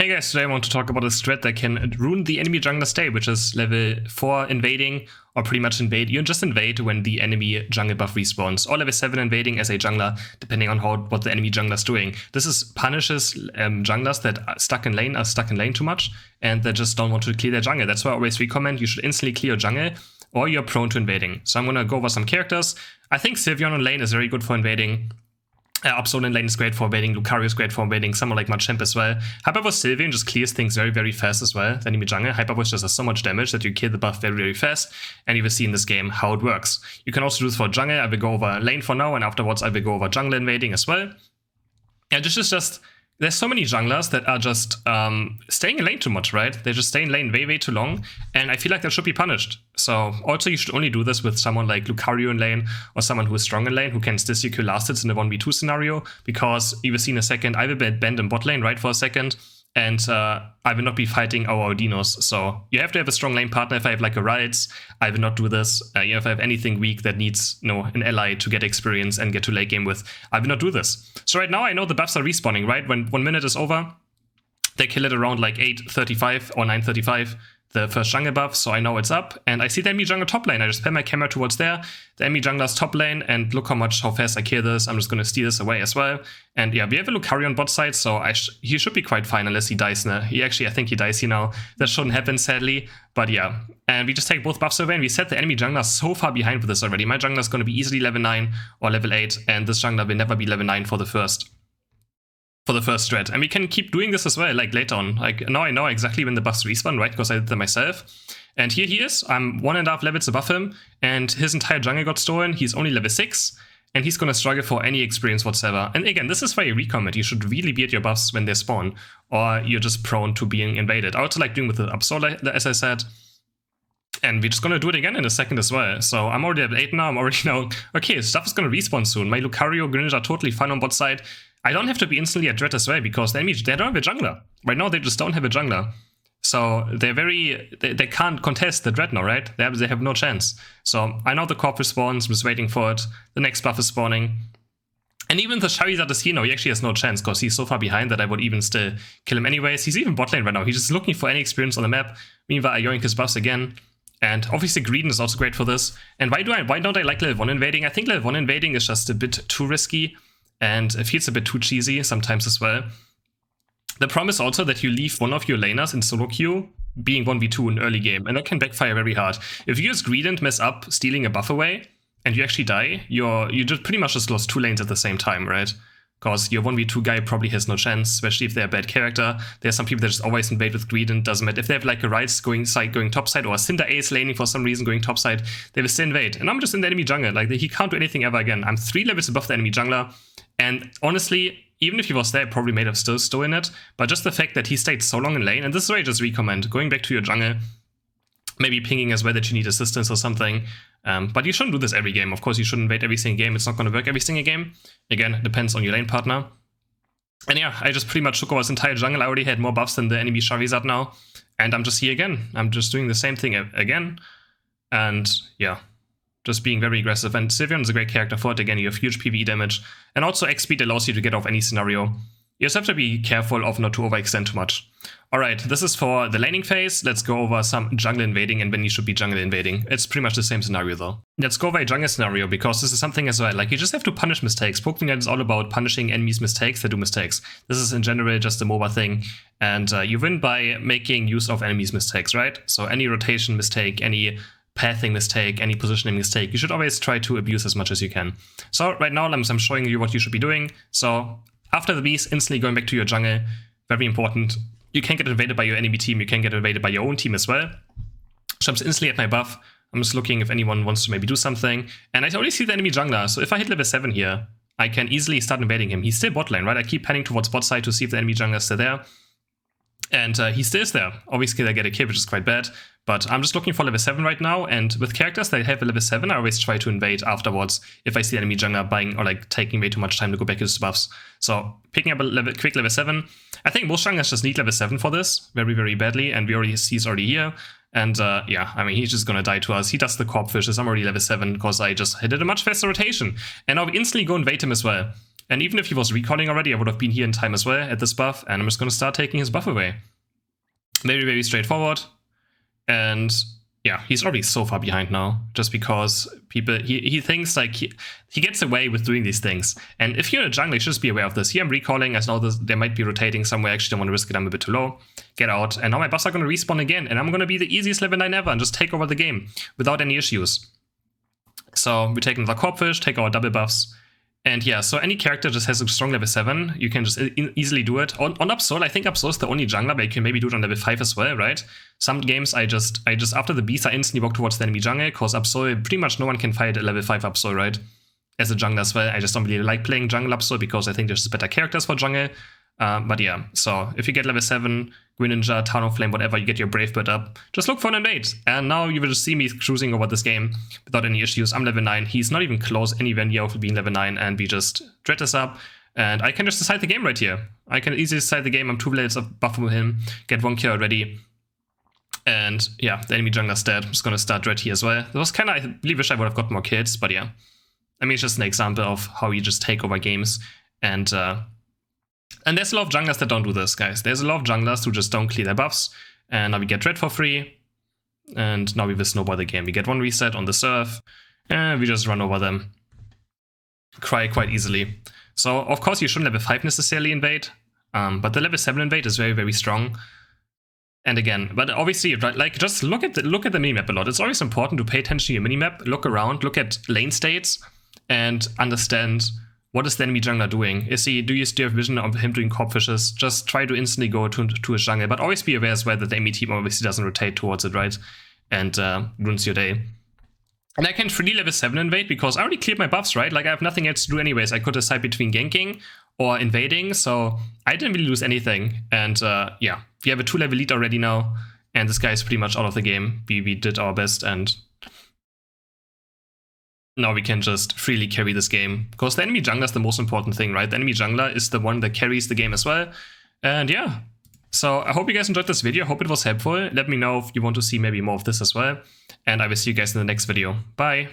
Hey guys, today I want to talk about a strat that can ruin the enemy jungler's day, which is level 4 invading, or pretty much invade. You just invade when the enemy jungle buff respawns, or level 7 invading as a jungler, depending on what the enemy jungler is doing. This punishes junglers that are stuck in lane too much, and that just don't want to clear their jungle. That's why I always recommend you should instantly clear your jungle, or you're prone to invading. So I'm gonna go over some characters. I think Sylveon on lane is very good for invading. Upzone in lane is great for invading, Lucario is great for invading, someone like Machamp as well. Hyper Voice Sylveon just clears things very, very fast as well, the enemy jungle. Hyper Voice just does so much damage that you kill the buff very, very fast, and you will see in this game how it works. You can also do this for jungle. I will go over lane for now, and afterwards I will go over jungle invading as well. And this is just, there's so many junglers that are just staying in lane too much, right? They just stay in lane way, way too long, and I feel like that should be punished. So also you should only do this with someone like Lucario in lane, or someone who is strong in lane, who can still secure last hits in a 1v2 scenario, because you will see in a second, I will bend in bot lane, right, for a second, and I will not be fighting our Audinos. So you have to have a strong lane partner. If I have like a Riots, I will not do this. If I have anything weak that needs an ally to get experience and get to late game with, I will not do this. So right now I know the buffs are respawning, right? When 1 minute is over, they kill it around like 8:35 or 9:35, the first jungle buff, so I know it's up. And I see the enemy jungle top lane. I just pan my camera towards there, the enemy jungler's top lane, and look how fast I kill this. I'm just going to steal this away as well. And yeah, we have a Lucario on bot side, so he should be quite fine unless he dies now. I think he dies here now. That shouldn't happen, sadly. But yeah, and we just take both buffs away, and we set the enemy jungler so far behind with this already. My jungler is going to be easily level 9 or level 8, and this jungler will never be level 9 for the first strat. And we can keep doing this as well, like later on. Like now I know exactly when the buffs respawn, right? Because I did them myself. And here he is. I'm 1.5 levels above him, and his entire jungle got stolen. He's only level 6, and he's gonna struggle for any experience whatsoever. And again, this is why you recommit. You should really be at your buffs when they spawn, or you're just prone to being invaded. I also like doing with the Upsoul, as I said. And we're just gonna do it again in a second as well. So I'm already level 8 now. I'm already now, okay, stuff is gonna respawn soon. My Lucario, Greninja are totally fine on bot side. I don't have to be instantly at Dread as well, because they don't have a jungler. Right now, they just don't have a jungler. So they can't contest the Dread now, right? They have no chance. So I know the Corp respawns, I'm just waiting for it. The next buff is spawning. And even the Charizard is here now, he actually has no chance, because he's so far behind that I would even still kill him anyways. He's even bot lane right now. He's just looking for any experience on the map. Meanwhile, I yoink his buffs again. And obviously Greedent is also great for this. And why don't I like level 1 invading? I think level 1 invading is just a bit too risky, and it feels a bit too cheesy sometimes as well. The problem is also that you leave one of your laners in solo queue being 1v2 in early game, and that can backfire very hard. If you as Greedent mess up stealing a buff away, and you actually die, you just pretty much just lost 2 lanes at the same time, right? Because your 1v2 guy probably has no chance, especially if they're a bad character. There's some people that just always invade with Greedent, doesn't matter. If they have like a Rice going topside, or a Cinder Ace laning for some reason going topside, they will still invade. And I'm just in the enemy jungle, like he can't do anything ever again. I'm 3 levels above the enemy jungler, and honestly, even if he was there, I probably may have still stolen it. But just the fact that he stayed so long in lane, and this is where I just recommend going back to your jungle, maybe pinging as well that you need assistance or something. But you shouldn't do this every game. Of course, you shouldn't invade every single game. It's not going to work every single game. Again, it depends on your lane partner. And yeah, I just pretty much took over his entire jungle. I already had more buffs than the enemy Charizard now. And I'm just here again. I'm just doing the same thing again. And yeah, just being very aggressive. And Sylveon is a great character for it. Again, you have huge PvE damage. And also X-Speed allows you to get off any scenario. You just have to be careful of not to overextend too much. Alright, this is for the laning phase. Let's go over some jungle invading and when you should be jungle invading. It's pretty much the same scenario though. Let's go over a jungle scenario, because this is something as well. Like, you just have to punish mistakes. Pokémon is all about punishing enemies' mistakes that do mistakes. This is in general just a MOBA thing. And you win by making use of enemies' mistakes, right? So any rotation mistake, any pathing mistake, any positioning mistake, you should always try to abuse as much as you can. So right now I'm showing you what you should be doing. So after the beast, instantly going back to your jungle, very important. You can get invaded by your enemy team, you can get invaded by your own team as well. So I'm just instantly at my buff. I'm just looking if anyone wants to maybe do something. And I already see the enemy jungler, so if I hit level 7 here, I can easily start invading him. He's still bot lane, right? I keep panning towards bot side to see if the enemy jungler is still there. And he still is there. Obviously, I get a kill, which is quite bad. But I'm just looking for level 7 right now, and with characters that have a level 7, I always try to invade afterwards if I see enemy jungler buying or like taking way too much time to go back to his buffs. So picking up a quick level 7. I think most junglers just need level 7 for this, very, very badly, and he's already here. And yeah, I mean, he's just gonna die to us. He does the Corp fishes. I'm already level 7 because I just did a much faster rotation. And I'll instantly go invade him as well. And even if he was recalling already, I would have been here in time as well at this buff, and I'm just going to start taking his buff away. Very, very straightforward. And yeah, he's already so far behind now, just because people, he thinks like he gets away with doing these things. And if you're in a jungle, you should just be aware of this. Here I'm recalling, as now they might be rotating somewhere. I actually don't want to risk it, I'm a bit too low. Get out, and now my buffs are going to respawn again, and I'm going to be the easiest level 9 ever and just take over the game without any issues. So we take another Corpfish, take our double buffs. And yeah, so any character just has a strong level 7, you can just easily do it. On Absol, I think Absol is the only jungler, but you can maybe do it on level 5 as well, right? Some games I just after the beast, I instantly walk towards the enemy jungle, because Absol, pretty much no one can fight a level 5 Absol, right? As a jungler as well, I just don't really like playing jungle Absol, because I think there's just better characters for jungle. But yeah, so if you get level 7, Greninja, Talonflame, whatever, you get your Brave Bird up, just look for an invade. And now you will just see me cruising over this game without any issues. I'm level 9, he's not even close anywhere near of being level 9, and we just dread this up. And I can just decide the game right here. I can easily decide the game, I'm 2 blades of buff from him, get 1 kill already. And yeah, the enemy jungler's dead. I'm just gonna start dread here as well. It was kinda, I really wish I would have got more kills, but yeah. I mean, it's just an example of how you just take over games. And there's a lot of junglers that don't do this, guys. There's a lot of junglers who just don't clear their buffs. And now we get Dread for free. And now we will snowball the game. We get 1 reset on the serve. And we just run over them. Cry quite easily. So, of course, you shouldn't level 5 necessarily invade. But the level 7 invade is very, very strong. And again, but obviously, right, like, just look at the minimap a lot. It's always important to pay attention to your minimap, look around, look at lane states, and understand what is the enemy jungler doing. Do you still have vision of him doing Corpfishes? Just try to instantly go to his jungle, but always be aware as well that the enemy team obviously doesn't rotate towards it, right? And ruins your day. And I can freely level 7 invade because I already cleared my buffs, right? Like, I have nothing else to do anyways. I could decide between ganking or invading, so I didn't really lose anything. And yeah, we have a 2-level lead already now, and this guy is pretty much out of the game. We did our best, and now we can just freely carry this game. Because the enemy jungler is the most important thing, right? The enemy jungler is the one that carries the game as well. And yeah, so I hope you guys enjoyed this video. I hope it was helpful. Let me know if you want to see maybe more of this as well. And I will see you guys in the next video. Bye!